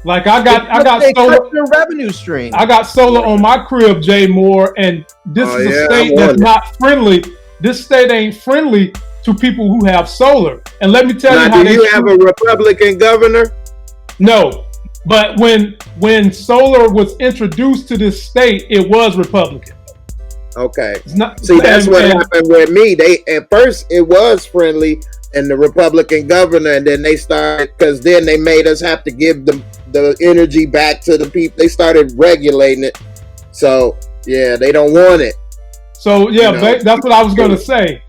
Like I got solar. Your revenue stream. I got solar on my crib, Jay Moore, and this is a state that's not friendly. This state ain't friendly to people who have solar. And let me tell you how do you have a Republican governor? No, but when solar was introduced to this state, it was Republican. Okay. See, that's what happened with me. At first it was friendly and the Republican governor, and then they started, because then they made us have to give the energy back to the people. They started regulating it. So yeah, they don't want it. So yeah, that's what I was going to say.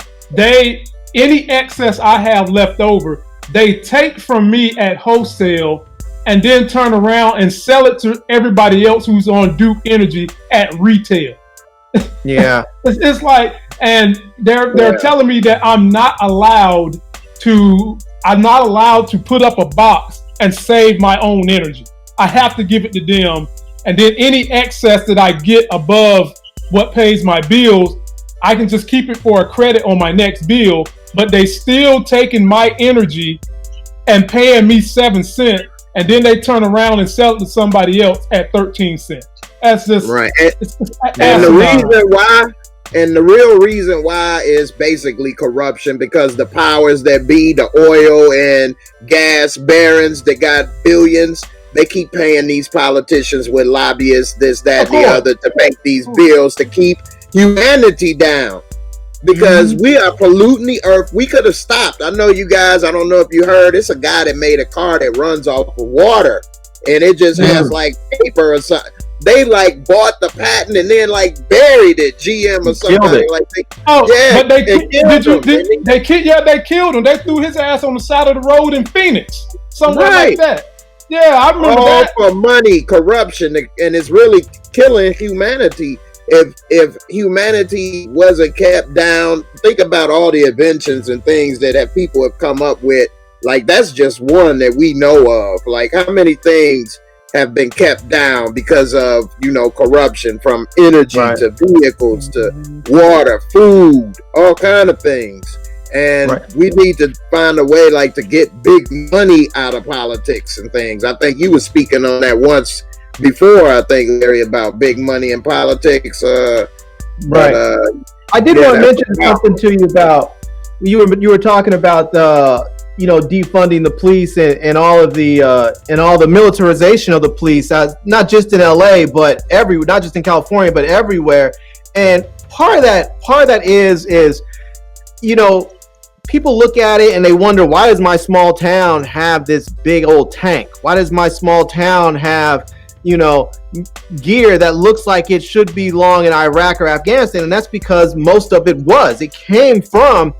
Any excess I have left over, they take from me at wholesale and then turn around and sell it to everybody else who's on Duke Energy at retail. Yeah. It's like, and they're telling me that I'm not allowed to put up a box and save my own energy. I have to give it to them, and then any excess that I get above what pays my bills, I can just keep it for a credit on my next bill. But they still taking my energy and paying me 7 cents, and then they turn around and sell it to somebody else at 13 cents. That's just right. And the real reason why is basically corruption, because the powers that be, the oil and gas barons that got billions, they keep paying these politicians with lobbyists, this, that, and the other, to make these bills to keep humanity down. Because we are polluting the earth. We could have stopped. I know you guys, I don't know if you heard, it's a guy that made a car that runs off of water, and it just has like paper or something. They like bought the patent and then like buried it, GM or something. Like but they killed him. They threw his ass on the side of the road in Phoenix, somewhere like that. Yeah, I remember that. All for money, corruption, and it's really killing humanity. If humanity wasn't kept down, think about all the inventions and things that people have come up with. Like, that's just one that we know of. Like, how many things have been kept down because of, corruption, from energy to vehicles to water, food, all kind of things. And we need to find a way to get big money out of politics and things. I think you were speaking on that once before, I think, Larry, about big money in politics. I did want to mention something to you about, you were talking about defunding the police and all of the militarization of the police, not just in LA, but not just in California, but everywhere. And part of that is people look at it and they wonder, why does my small town have this big old tank? Why does my small town have gear that looks like it should belong in Iraq or Afghanistan? And that's because most of it came from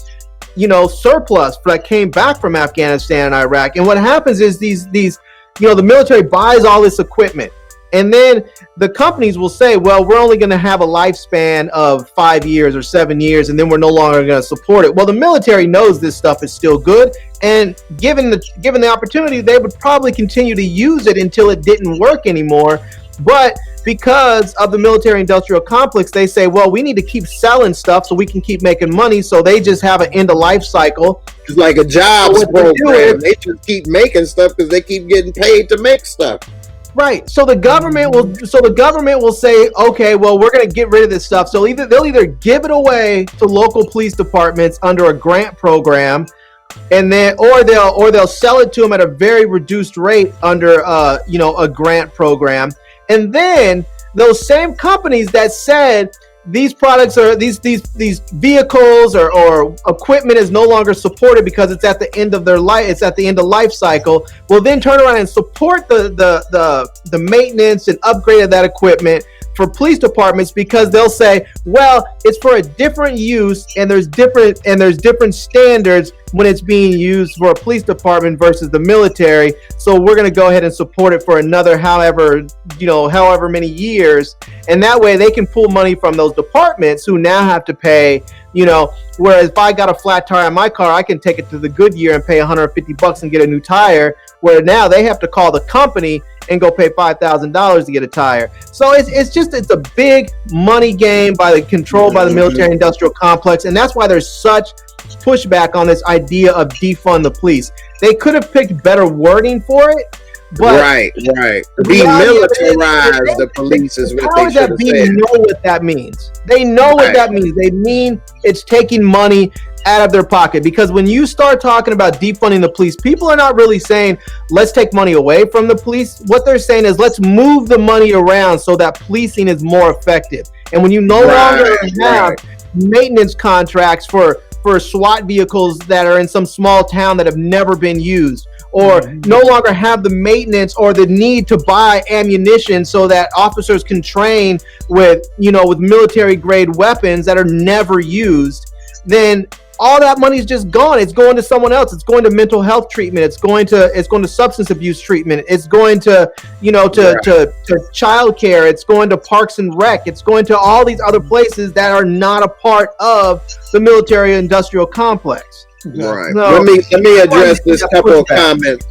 surplus that came back from Afghanistan and Iraq. And what happens is these the military buys all this equipment, and then the companies will say, well, we're only going to have a lifespan of 5 years or 7 years, and then we're no longer going to support it. Well, the military knows this stuff is still good, and given the opportunity, they would probably continue to use it until it didn't work anymore. But because of the military-industrial complex, they say, well, we need to keep selling stuff so we can keep making money. So they just have an end-of-life cycle. It's like a jobs program. They just keep making stuff because they keep getting paid to make stuff. Right. So the government will say, okay, well, we're going to get rid of this stuff. So they'll either give it away to local police departments under a grant program, and then or they'll sell it to them at a very reduced rate under a grant program. And then those same companies that said these products are these vehicles or equipment is no longer supported because it's at the end of their life, it's at the end of life cycle, will then turn around and support the maintenance and upgrade of that equipment for police departments, because they'll say, well, it's for a different use and there's different standards when it's being used for a police department versus the military. So we're going to go ahead and support it for another however many years. And that way they can pull money from those departments who now have to pay, whereas if I got a flat tire on my car, I can take it to the Goodyear and pay $150 and get a new tire, where now they have to call the company and go pay $5,000 to get a tire. So it's a big money game controlled by the military industrial complex. And that's why there's such pushback on this idea of defund the police. They could have picked better wording for it, But right. Demilitarize the police is what they should have said. They know what that means. They know what that means. They mean it's taking money out of their pocket. Because when you start talking about defunding the police, people are not really saying, let's take money away from the police. What they're saying is, let's move the money around so that policing is more effective. And when you no longer have maintenance contracts for SWAT vehicles that are in some small town that have never been used, or no longer have the maintenance or the need to buy ammunition so that officers can train with military grade weapons that are never used, then all that money is just gone. It's going to someone else. It's going to mental health treatment. It's going to substance abuse treatment. It's going to to child care. It's going to Parks and Rec. It's going to all these other places that are not a part of the military industrial complex. Right. So, let me address this couple of comments.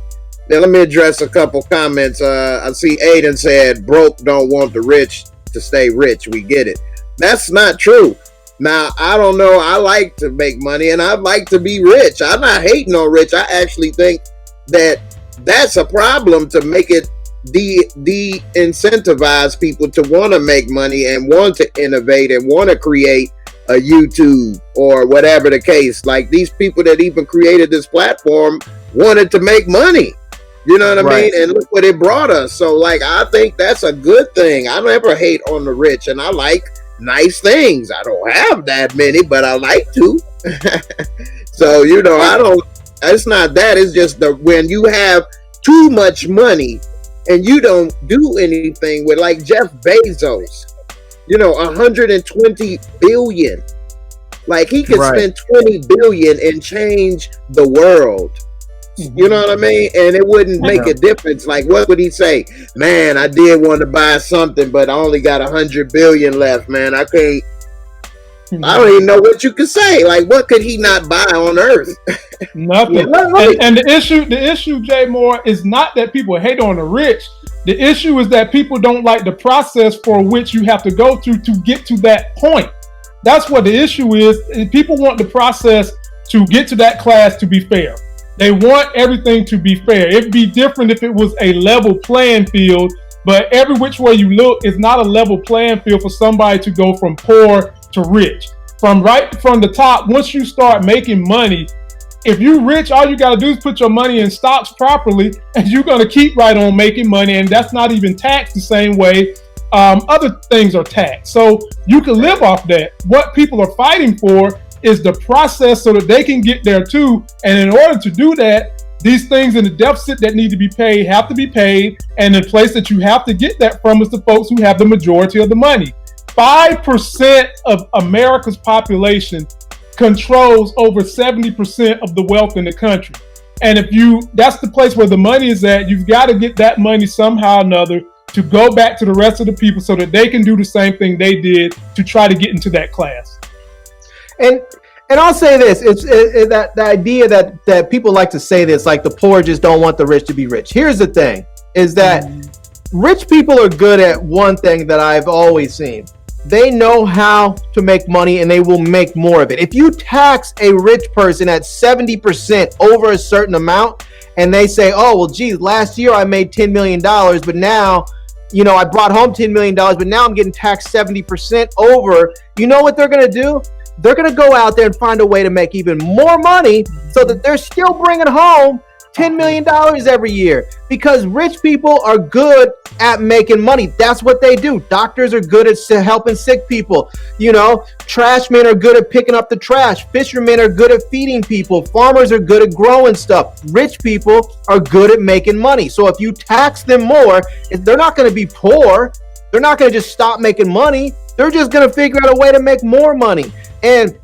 Now, let me address a couple comments. I see Aiden said, broke don't want the rich to stay rich. We get it. That's not true. Now, I don't know. I like to make money and I like to be rich. I'm not hating on rich. I actually think that that's a problem to make it de-incentivize people to want to make money and want to innovate and want to create a YouTube or whatever the case. Like these people that even created this platform wanted to make money. You know what I mean? And look what it brought us. So like, I think that's a good thing. I never hate on the rich and I like nice things. I don't have that many, but I like to. So, it's not that. It's just when you have too much money and you don't do anything with, like Jeff Bezos, 120 billion. Like he could spend 20 billion and change the world. You know what I mean? And it wouldn't make a difference. Like, what would he say? Man, I did want to buy something, but I only got 100 billion left, man. I don't even know what you could say. Like, what could he not buy on earth? Nothing. And the issue, Jay Moore, is not that people hate on the rich. The issue is that people don't like the process for which you have to go through to get to that point. That's what the issue is. People want the process to get to that class to be fair. They want everything to be fair. It'd be different if it was a level playing field, but every which way you look, it's not a level playing field for somebody to go from poor to rich. From the top, once you start making money, if you're rich, all you got to do is put your money in stocks properly, and you're going to keep right on making money, and that's not even taxed the same way other things are taxed. So you can live off that. What people are fighting for is the process so that they can get there too. And in order to do that, these things in the deficit that need to be paid have to be paid. And the place that you have to get that from is the folks who have the majority of the money. 5% of America's population controls over 70% of the wealth in the country. And that's the place where the money is at. You've got to get that money somehow or another to go back to the rest of the people so that they can do the same thing they did to try to get into that class. And I'll say this, it's that the idea that people like to say this, like the poor just don't want the rich to be rich. Here's the thing, is that rich people are good at one thing that I've always seen. They know how to make money and they will make more of it. If you tax a rich person at 70% over a certain amount and they say, oh, well, geez, last year I made $10 million, but now, I brought home $10 million, but now I'm getting taxed 70% over. You know what they're going to do? They're going to go out there and find a way to make even more money so that they're still bringing home $10 million every year, because rich people are good at making money. That's what they do. Doctors are good at helping sick people. Trash men are good at picking up the trash. Fishermen are good at feeding people. Farmers are good at growing stuff. Rich people are good at making money. So if you tax them more, they're not going to be poor. They're not going to just stop making money. They're just going to figure out a way to make more money. And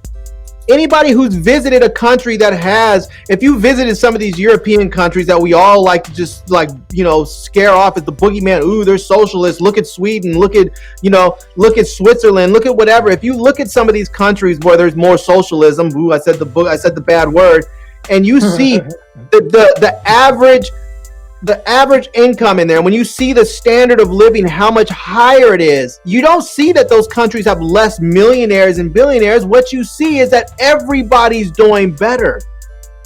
anybody who's visited a country if you visited some of these European countries that we all like to just scare off as the boogeyman, ooh, they're socialists. Look at Sweden, look at Switzerland, look at whatever. If you look at some of these countries where there's more socialism, ooh, I said the bad word, and you see the average income in there, when you see the standard of living, how much higher it is, you don't see that those countries have less millionaires and billionaires. What you see is that everybody's doing better.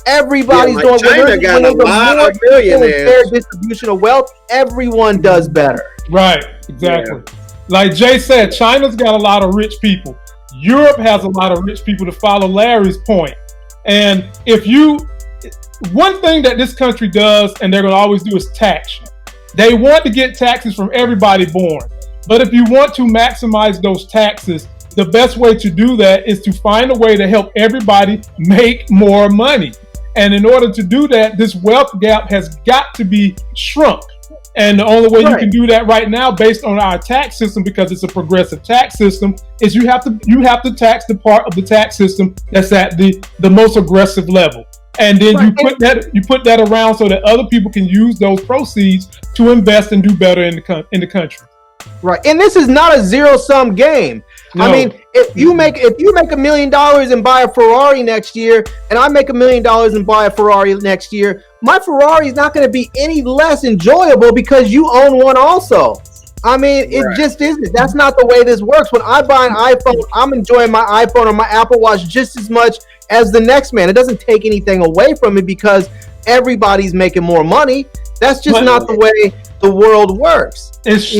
Everybody's doing. China got a lot of millionaires. Fair distribution of wealth. Everyone does better. Right. Exactly. Yeah. Like Jay said, China's got a lot of rich people. Europe has a lot of rich people, to follow Larry's point. And one thing that this country does, and they're going to always do, is tax. They want to get taxes from everybody born. But if you want to maximize those taxes, the best way to do that is to find a way to help everybody make more money. And in order to do that, this wealth gap has got to be shrunk. And the only way you can do that right now, based on our tax system, because it's a progressive tax system, is you have to tax the part of the tax system that's at the most aggressive level. And then you put that around so that other people can use those proceeds to invest and do better in the country. Right. And this is not a zero-sum game. No. I mean, if you make $1 million and buy a Ferrari next year, and I make $1 million and buy a Ferrari next year, my Ferrari is not going to be any less enjoyable because you own one also. I mean, it just isn't. That's not the way this works. When I buy an iPhone, I'm enjoying my iPhone or my Apple Watch just as much as the next man. It doesn't take anything away from it because everybody's making more money. That's just not the way the world works. It's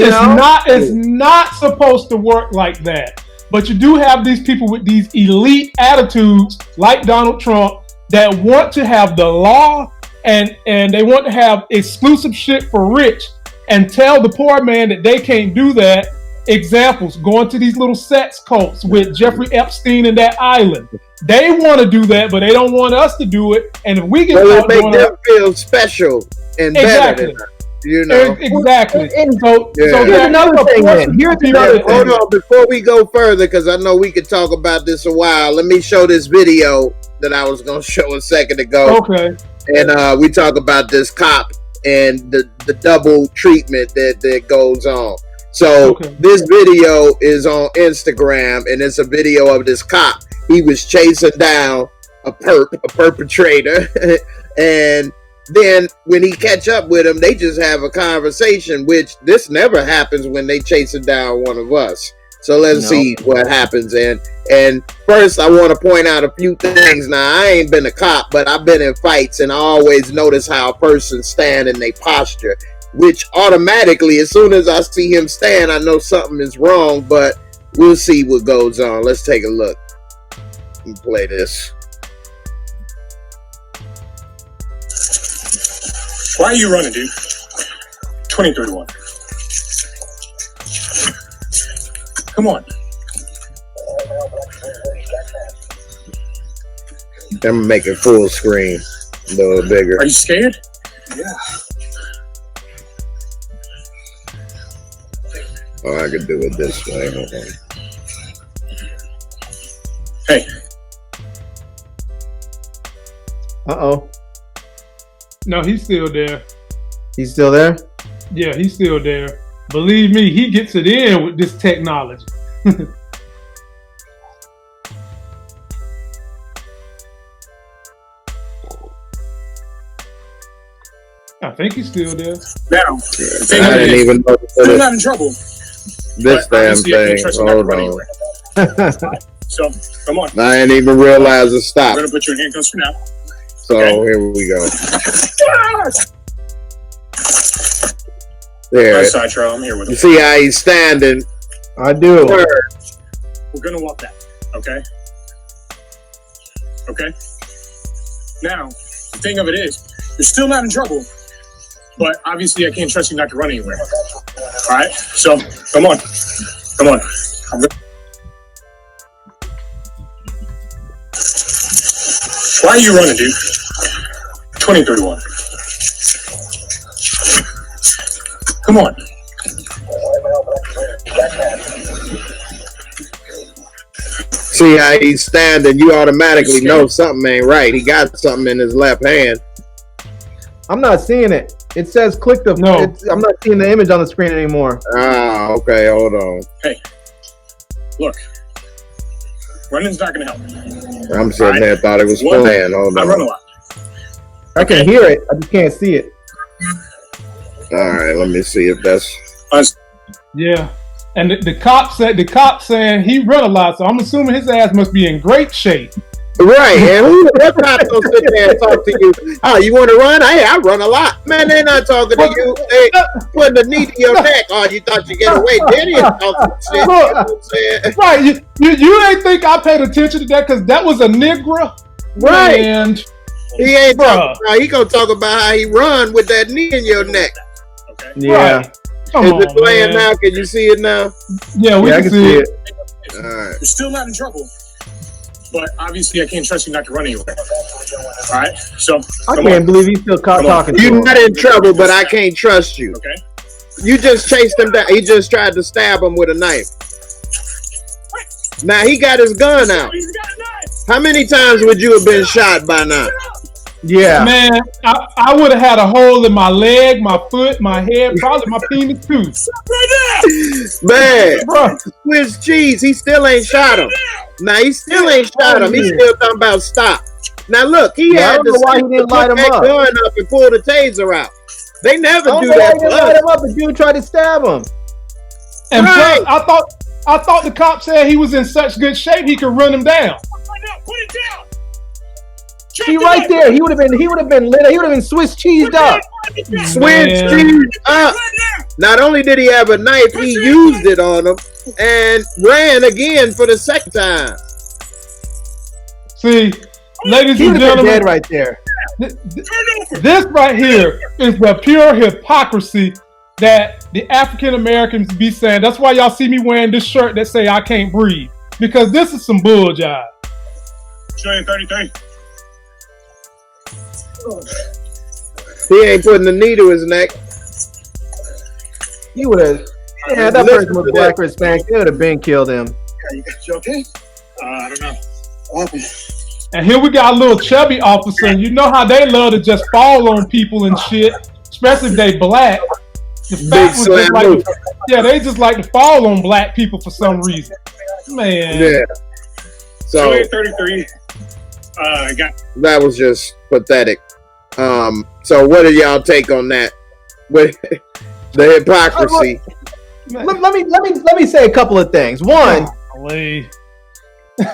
not supposed to work like that. But you do have these people with these elite attitudes, like Donald Trump, that want to have the law and they want to have exclusive shit for rich and tell the poor man that they can't do that. Examples, going to these little sex cults with Jeffrey Epstein and that island. They want to do that, but they don't want us to do it. And if we get caught doing it, make them feel special and better than us. You know, exactly. So here's another thing. Hold on, before we go further, because I know we could talk about this a while. Let me show this video that I was going to show a second ago. Okay. And we talk about this cop and the double treatment that goes on. So this video is on Instagram, and it's a video of this cop. He was chasing down a perpetrator, and then when he catch up with him, they just have a conversation, which this never happens when they chasing down one of us. So let's see what happens. And first, I want to point out a few things. Now, I ain't been a cop, but I've been in fights, and I always notice how a person stand in their posture, which automatically, as soon as I see him stand, I know something is wrong, but we'll see what goes on. Let's take a look and play this. Why are you running, dude? 2031. Come on. I'm making full screen a little bigger. Are you scared? Yeah. Oh, I could do it this way. Hold on. Hey. Uh-oh. No, he's still there. He's still there? Yeah, he's still there. Believe me, he gets it in with this technology. I think he's still there. Now, I didn't even know. You're not in trouble. This damn thing. Hold on. So, come on. I didn't even realize it stopped. We're going to put you in handcuffs for now. So, here we go. There. Right side, Charles. I'm here with him. You see how he's standing? I do. We're going to walk that. Okay? Okay? Now, the thing of it is, you're still not in trouble, but obviously I can't trust you not to run anywhere. All right? So, come on. Come on. Why are you running, dude? 2031. Come on. See how he's standing, you automatically know something ain't right. He got something in his left hand. I'm not seeing it. It says click the... No. I'm not seeing the image on the screen anymore. Ah, okay, hold on. Hey, look. Running's not going to help. I'm sitting there, thought it was playing. Hold on. I run a lot. I can hear it. I just can't see it. All right, let me see if that's... Yeah. And the cop saying he run a lot, so I'm assuming his ass must be in great shape. Right, and what cop gonna sit there and talk to you? Oh, you want to run? Hey, I run a lot. Man, they're not talking to you. They putting the knee to your neck. Oh, you thought you get away? Then you talking shit. You know what I'm saying? Right, you ain't think I paid attention to that because that was a nigga. Right. And he ain't talking about, he gonna talk about how he run with that knee in your neck. Okay. Yeah. Right. Come Is on, it playing man. now? Can you see it now? Yeah, we can see it. All right. You're still not in trouble, but obviously I can't trust you not to run anywhere. All right, so I can't believe he's still talking to You're him. not in trouble, but I can't trust you. Okay. You just chased him down. He just tried to stab him with a knife. Now he got his gun out. He's got a knife. How many times would you have been shot by now? Yeah. Man, I would have had a hole in my leg, my foot, my head, probably my penis too. Man, Bro, Swiss cheese, he still ain't shot him. Now he still ain't shot him. He's still talking about stop. Now look, he I had don't to know why he didn't light put him that up. gun up and pull the taser out. They never I don't do know why that he to didn't light us. him up. The dude tried to stab him. and Right. plus, I thought the cop said he was in such good shape he could run him down. Put it down. He right there. He would have been lit. He would have been Swiss cheesed up. Swiss Man. cheese up. Not only did he have a knife, he used it on him and ran again for the second time. See, ladies He and would have been gentlemen, dead right there. this right here is the pure hypocrisy that the African Americans be saying. That's why y'all see me wearing this shirt that say I can't breathe, because this is some bull jive. Show you 33. He ain't putting the knee to his neck. He would have. Yeah, that person was black or Hispanic. They would have been killed him. You okay? I don't know. What happened? And here we got a little chubby officer, and you know how they love to just fall on people and shit, especially if they black. The fact was just like, yeah, they just like to fall on black people for some reason. Man. Yeah. Show So you 33. that was just pathetic. So what do y'all take on that? With the hypocrisy. Let me say a couple of things. One, Golly.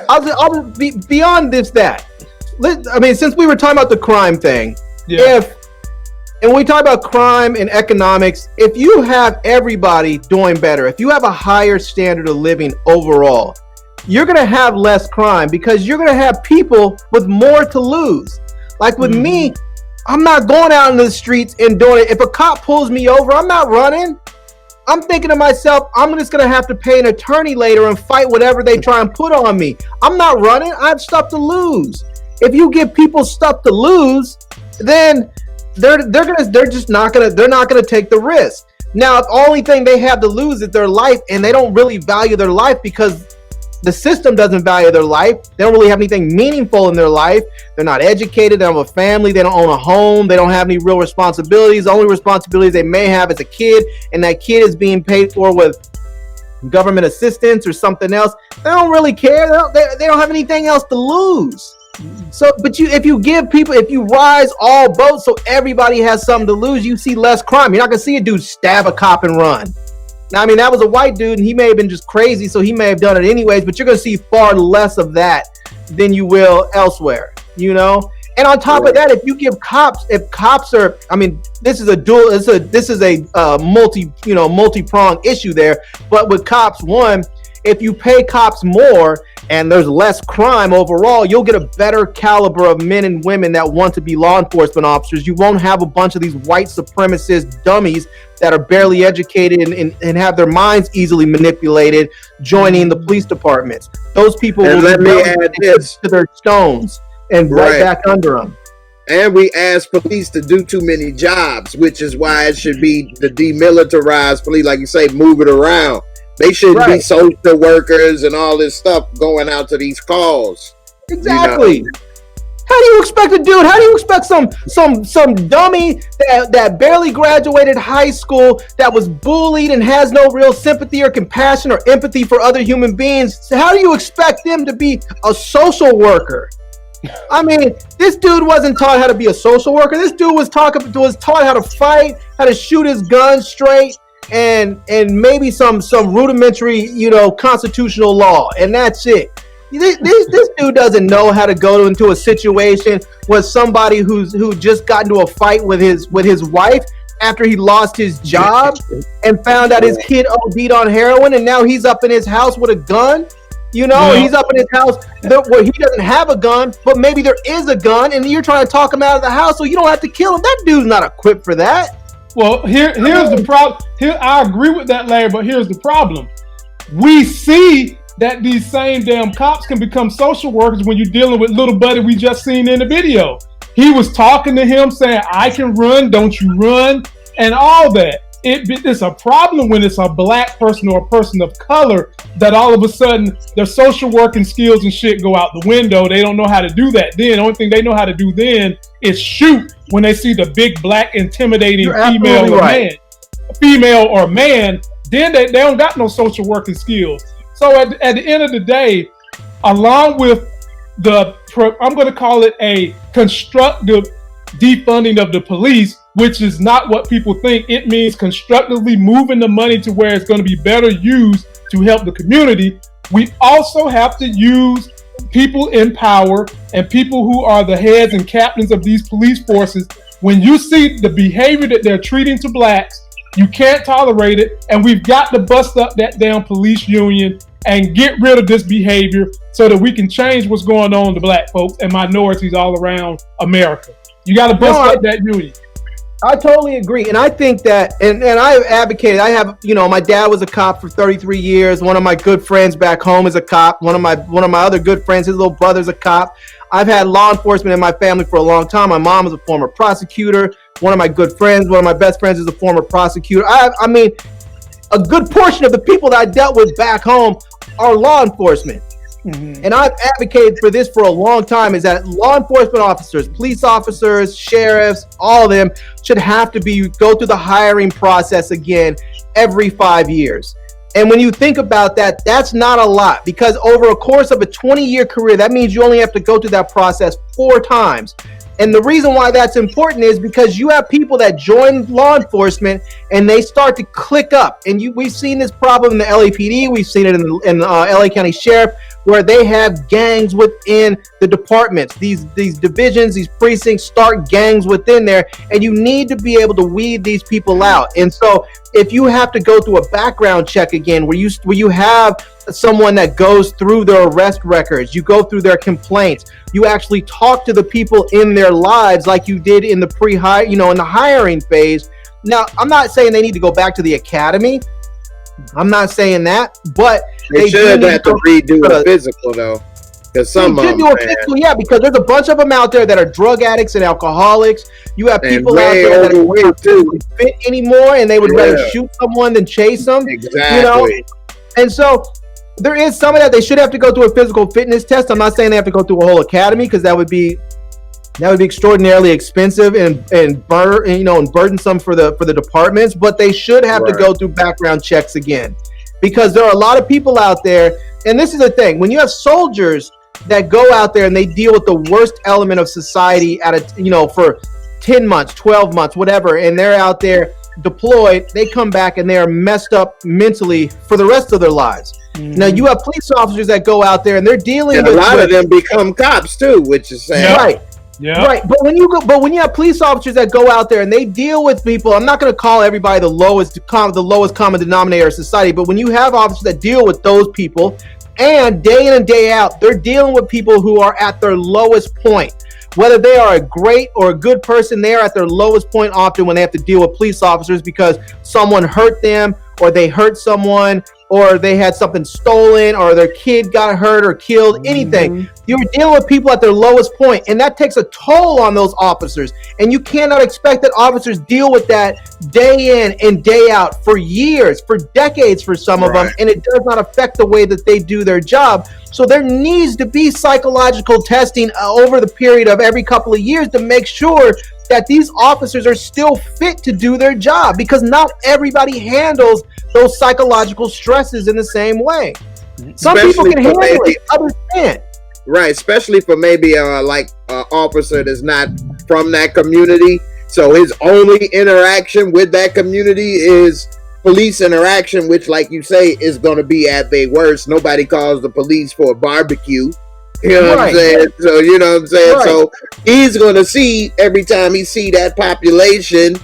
I'll be beyond that. I mean, since we were talking about the crime thing, Yeah. and we talk about crime and economics, if you have everybody doing better, if you have a higher standard of living overall, you're going to have less crime because you're going to have people with more to lose. Like with me, I'm not going out into the streets and doing it. If a cop pulls me over, I'm not running. I'm thinking to myself, I'm just going to have to pay an attorney later and fight whatever they try and put on me. I'm not running. I have stuff to lose. If you give people stuff to lose, then they're not gonna take the risk. Now, the only thing they have to lose is their life, and they don't really value their life because the system doesn't value their life. They don't really have anything meaningful in their life. They're not educated. They don't have a family. They don't own a home. They don't have any real responsibilities. The only responsibilities they may have is a kid, and that kid is being paid for with government assistance or something else. They don't really care. They don't have anything else to lose. So, but if you rise all boats so everybody has something to lose, you see less crime. You're not gonna see a dude stab a cop and run. Now, I mean, that was a white dude and he may have been just crazy, so he may have done it anyways, but you're gonna see far less of that than you will elsewhere, you know? And on top of that, if cops are, I mean, this is a multi-pronged issue there, but with cops, one, if you pay cops more and there's less crime overall, you'll get a better caliber of men and women that want to be law enforcement officers. You won't have a bunch of these white supremacist dummies that are barely educated and have their minds easily manipulated joining the police departments. Those people will let me add this to their stones and right back under them. And we ask police to do too many jobs, which is why it should be the demilitarized police, like you say, move it around. They shouldn't be social workers and all this stuff going out to these calls. Exactly. You know? How do you expect a dude? How do you expect some dummy that barely graduated high school, that was bullied and has no real sympathy or compassion or empathy for other human beings? So how do you expect them to be a social worker? I mean, this dude wasn't taught how to be a social worker. This dude was taught how to fight, how to shoot his gun straight. And maybe some rudimentary, constitutional law, and that's it. This dude doesn't know how to go into a situation with somebody who just got into a fight with his wife after he lost his job and found out his kid OD'd on heroin, and now he's up in his house with a gun. You know, he's up in his house where he doesn't have a gun, but maybe there is a gun, and you're trying to talk him out of the house so you don't have to kill him. That dude's not equipped for that. Well, here's the problem. I agree with that, Larry, but here's the problem. We see that these same damn cops can become social workers when you're dealing with little buddy we just seen in the video. He was talking to him saying, I can run, don't you run, and all that. It's a problem when it's a black person or a person of color that all of a sudden their social working skills and shit go out the window. They don't know how to do that then. The only thing they know how to do then is shoot when they see the big black intimidating female or man. Then they don't got no social working skills. So at the end of the day, along with I'm going to call it a constructive defunding of the police, which is not what people think. It means constructively moving the money to where it's going to be better used to help the community. We also have to use people in power and people who are the heads and captains of these police forces. When you see the behavior that they're treating to blacks, you can't tolerate it, and we've got to bust up that damn police union and get rid of this behavior so that we can change what's going on to black folks and minorities all around America. You got to bust up that union. I totally agree. And I think that, and I advocated, I have, my dad was a cop for 33 years. One of my good friends back home is a cop. One of my other good friends, his little brother's a cop. I've had law enforcement in my family for a long time. My mom is a former prosecutor. One of my good friends, one of my best friends is a former prosecutor. I mean, a good portion of the people that I dealt with back home are law enforcement. Mm-hmm. And I've advocated for this for a long time, is that law enforcement officers, police officers, sheriffs, all of them should have to go through the hiring process again every 5 years. And when you think about that, that's not a lot, because over a course of a 20-year career, that means you only have to go through that process 4 times. And the reason why that's important is because you have people that join law enforcement and they start to click up. And we've seen this problem in the LAPD. We've seen it in LA County Sheriff, where they have gangs within the departments. These divisions, these precincts start gangs within there, and you need to be able to weed these people out. And so if you have to go through a background check again, where you have someone that goes through their arrest records, you go through their complaints, you actually talk to the people in their lives like you did in the pre-hire, in the hiring phase. Now, I'm not saying they need to go back to the academy. I'm not saying that, but they should have to redo a physical though. Because some should do a physical, yeah, because there's a bunch of them out there that are drug addicts and alcoholics. You have people out there that don't fit anymore, and they would rather shoot someone than chase them. Exactly. And so there is some of that. They should have to go through a physical fitness test. I'm not saying they have to go through a whole academy, because that would be extraordinarily expensive and burdensome for the departments. But they should have to go through background checks again, because there are a lot of people out there. And this is the thing: when you have soldiers that go out there and they deal with the worst element of society for 10 months, 12 months, whatever, and they're out there deployed, they come back and they are messed up mentally for the rest of their lives. Mm-hmm. Now you have police officers that go out there and they're dealing with a lot of them become cops too, which is sad. Right. Yeah. Right. But when you have police officers that go out there and they deal with people, I'm not going to call everybody the lowest common denominator of society, but when you have officers that deal with those people, and day in and day out, they're dealing with people who are at their lowest point. Whether they are a great or a good person, they are at their lowest point often when they have to deal with police officers because someone hurt them, or they hurt someone, or they had something stolen, or their kid got hurt or killed, anything. Mm-hmm. You're dealing with people at their lowest point, and that takes a toll on those officers. And you cannot expect that officers deal with that day in and day out for years, for decades for some of them, and it does not affect the way that they do their job. So there needs to be psychological testing over the period of every couple of years to make sure that these officers are still fit to do their job, because not everybody handles those psychological stresses in the same way. Some people can handle it, others can't. Right, especially for maybe like an officer that's not from that community. So his only interaction with that community is police interaction, which, like you say, is going to be at their worst. Nobody calls the police for a barbecue. You know what I'm saying? So, you know what I'm saying? Right. So he's going to see, every time he see that population,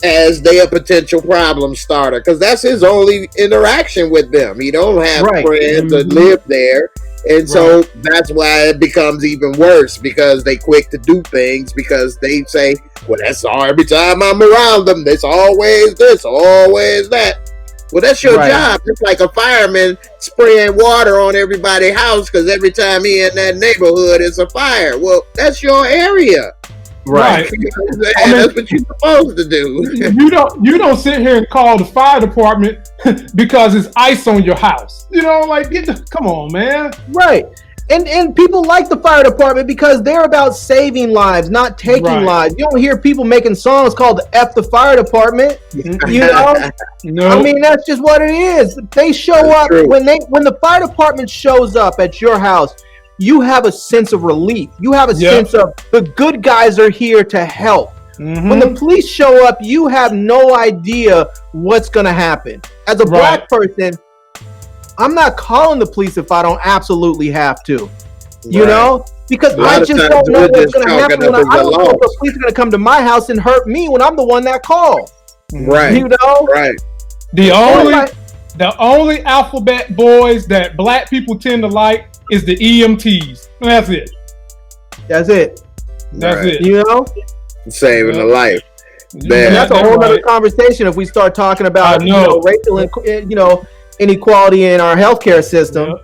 as their potential problem starter, because that's his only interaction with them. He don't have friends that live there. And so that's why it becomes even worse, because they quick to do things because they say, well, that's all, every time I'm around them, there's always this, always that. Well, that's your job. It's like a fireman spraying water on everybody's house because every time he in that neighborhood, it's a fire. Well, that's your area. Right. You know what I'm saying? That's what you're supposed to do. You don't sit here and call the fire department because it's ice on your house. You know, like, come on, man. Right. And people like the fire department because they're about saving lives, not taking lives. You don't hear people making songs called F the fire department. You know? No. I mean, that's just what it is. They show up when the fire department shows up at your house, you have a sense of relief. You have a sense of the good guys are here to help. When the police show up, you have no idea what's going to happen. As a black person, I'm not calling the police if I don't absolutely have to. You know? Because I just don't know what's going to happen. I don't know if the police are going to come to my house and hurt me when I'm the one that called. Right. You know? Right. The only alphabet boys that black people tend to like is the EMTs. That's it. That's it. That's it. You know? Saving a life. Man, that's a whole other conversation if we start talking about racial, inequality in our healthcare system.